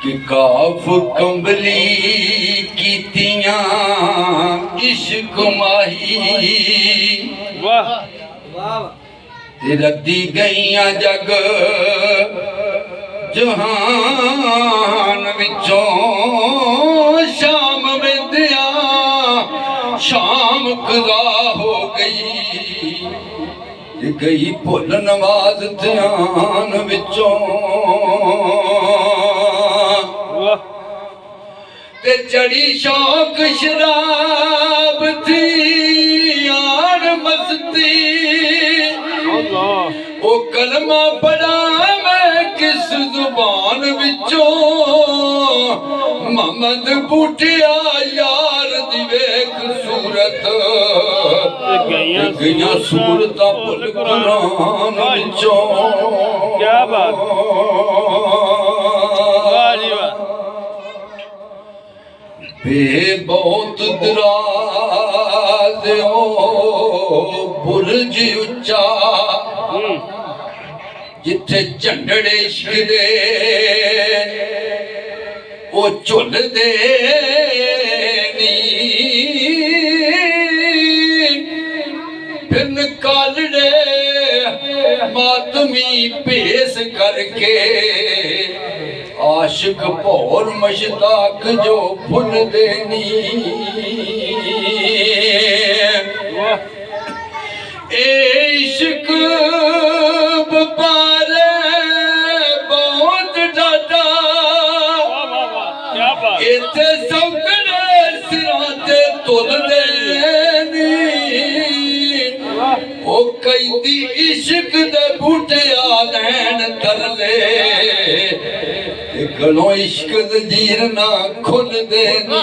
کہ کاف کمبلی کیتیاں عشق ماہی ردی گئیاں جگ جہان وچوں شام ویندیاں شام قضا ہو گئی گئی بھول نماز دھیان وچوں تے چڑی شوق شراب تھی یار مستی او کلمہ پڑھا میں کس زبان وچوں محمد بوٹیا یار دی ویکھ صورت گئیاں صورتاں بھول قرآن وچوں کیا بات بے بہت دراز او برج اچا جتھے جھنڈڑے عشق دے او چل دے نی پھر نکالڑے ماتمی پیس کر کے عاشق پور مشتاق جو بھول دینی اے عشق بپارے بہت ڈاڈا ایتھے سوکڑے سراں تے تل دینی او کئی دی عشق دے بوٹے آلین تر لے گلوں عشق زنجیر نہ کھل دینی